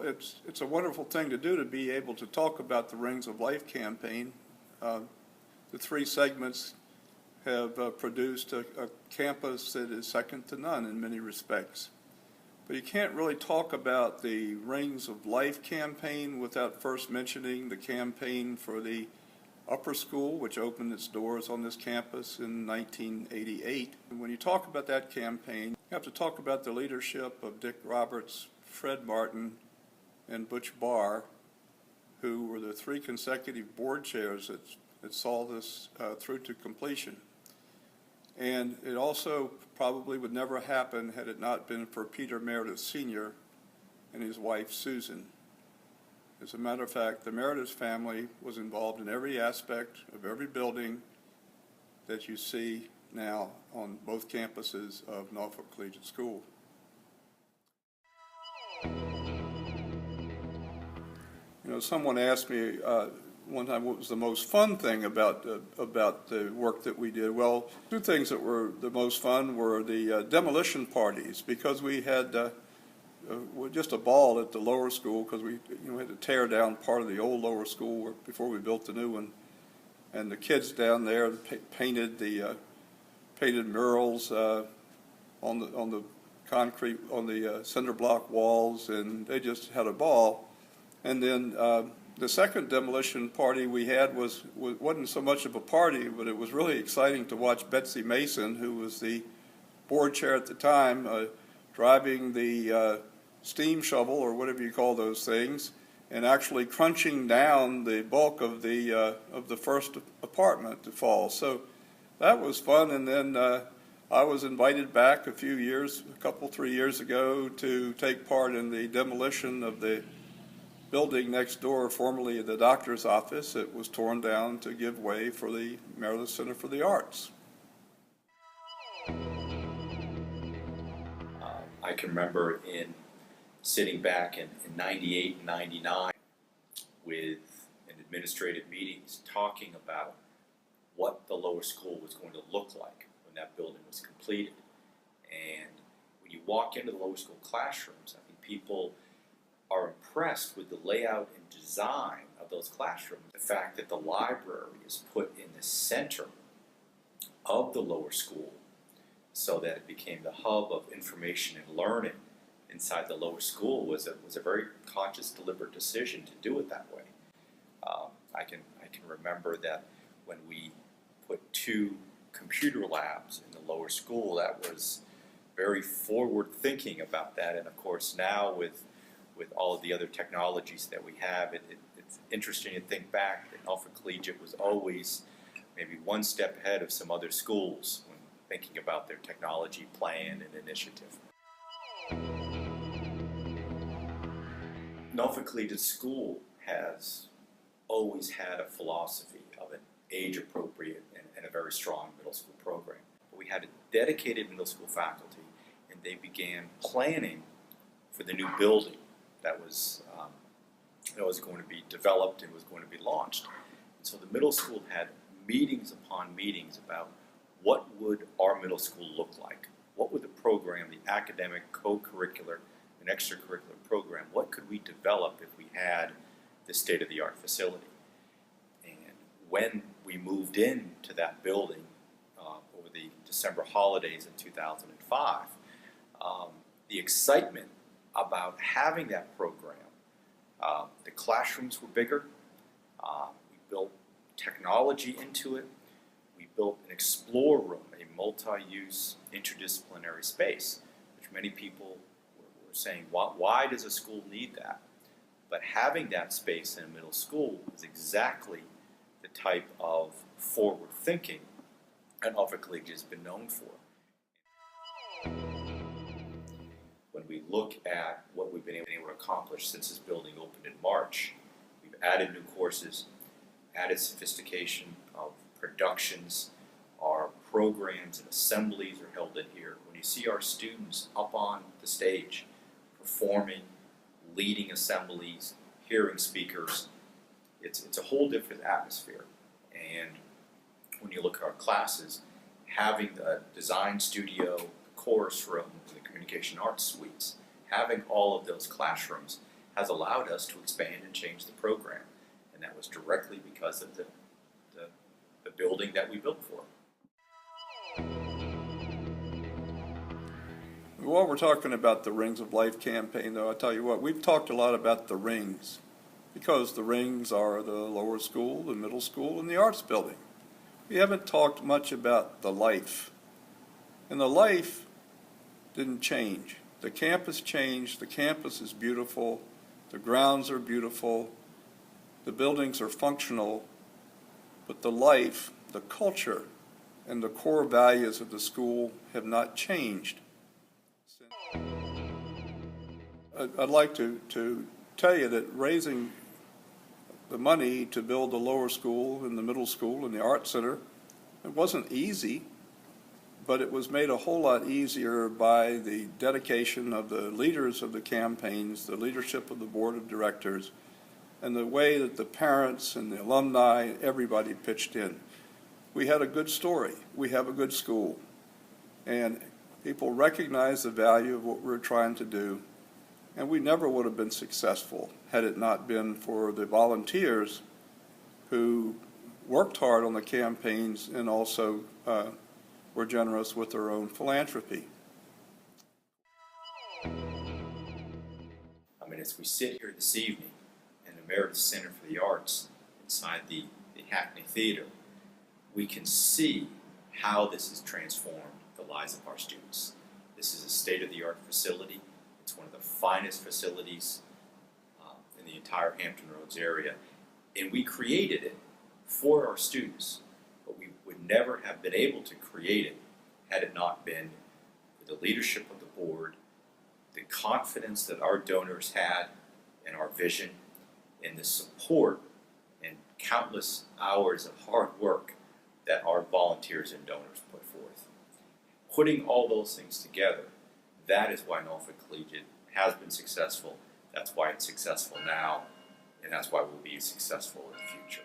it's a wonderful thing to do, to be able to talk about the Rings of Life campaign. The three segments have produced a campus that is second to none in many respects. But you can't really talk about the Rings of Life campaign without first mentioning the campaign for the upper school, which opened its doors on this campus in 1988. And when you talk about that campaign, you have to talk about the leadership of Dick Roberts, Fred Martin, and Butch Barr, who were the three consecutive board chairs that saw this through to completion. And it also probably would never happen had it not been for Peter Meredith Sr. and his wife Susan. As a matter of fact, the Meredith family was involved in every aspect of every building that you see now on both campuses of Norfolk Collegiate School. You know, someone asked me one time what was the most fun thing about the work that we did. Well, two things that were the most fun were the demolition parties, because we had just a ball at the lower school, because we had to tear down part of the old lower school before we built the new one, and the kids down there painted murals on the concrete, on the cinder block walls, and they just had a ball. And then the second demolition party we had wasn't so much of a party, but it was really exciting to watch Betsy Mason, who was the board chair at the time, driving the steam shovel, or whatever you call those things, and actually crunching down the bulk of the first apartment to fall. So that was fun. And then I was invited back a 3 years ago, to take part in the demolition of the building next door, formerly the doctor's office. It was torn down to give way for the Meredith Center for the Arts. I can remember sitting back in 98 and 99 in administrative meetings, talking about what the lower school was going to look like when that building was completed. And when you walk into the lower school classrooms, I think people are impressed with the layout and design of those classrooms. The fact that the library is put in the center of the lower school, so that it became the hub of information and learning inside the lower school, was a very conscious, deliberate decision to do it that way. I can remember that when we put 2 computer labs in the lower school, that was very forward thinking about that. And of course now with all of the other technologies that we have, it's interesting to think back that Norfolk Collegiate was always maybe one step ahead of some other schools when thinking about their technology plan and initiative. Norfolk Collegiate School has always had a philosophy of an age-appropriate and a very strong middle school program. But we had a dedicated middle school faculty, and they began planning for the new building that was going to be developed and was going to be launched. And so the middle school had meetings upon meetings about what would our middle school look like? What would the program, the academic, co-curricular, and extracurricular program, what could we develop if we had this state-of-the-art facility? And when we moved into that building over the December holidays in 2005, the excitement about having that program, the classrooms were bigger, we built technology into it, we built an Explore Room, a multi-use interdisciplinary space, which many people were saying, why does a school need that? But having that space in a middle school is exactly the type of forward thinking that Norfolk Collegiate has been known for. When we look at what we've been able to accomplish since this building opened in March, we've added new courses, added sophistication of productions, our programs and assemblies are held in here. When you see our students up on the stage, performing, leading assemblies, hearing speakers, it's a whole different atmosphere. And when you look at our classes, having the design studio, chorus room, the communication arts suites, having all of those classrooms has allowed us to expand and change the program. And that was directly because of the building that we built for. While we're talking about the Rings of Life campaign, though, I tell you what, we've talked a lot about the rings because the rings are the lower school, the middle school, and the arts building. We haven't talked much about the life. And the life didn't change. The campus changed. The campus is beautiful. The grounds are beautiful. The buildings are functional. But the life, the culture, and the core values of the school have not changed. I'd like to tell you that raising the money to build the lower school and the middle school and the art center, it wasn't easy, but it was made a whole lot easier by the dedication of the leaders of the campaigns, the leadership of the board of directors, and the way that the parents and the alumni, everybody pitched in. We had a good story. We have a good school. And people recognize the value of what we're trying to do. And we never would have been successful had it not been for the volunteers who worked hard on the campaigns and also were generous with their own philanthropy. I mean, as we sit here this evening in the Meredith Center for the Arts inside the Hackney Theater, we can see how this has transformed the lives of our students. This is a state-of-the-art facility. It's one of the finest facilities in the entire Hampton Roads area. And we created it for our students, but we would never have been able to create it had it not been for the leadership of the board, the confidence that our donors had in our vision, and the support and countless hours of hard work that our volunteers and donors put forth. Putting all those things together, that is why Norfolk Collegiate has been successful. That's why it's successful now, and that's why we'll be successful in the future.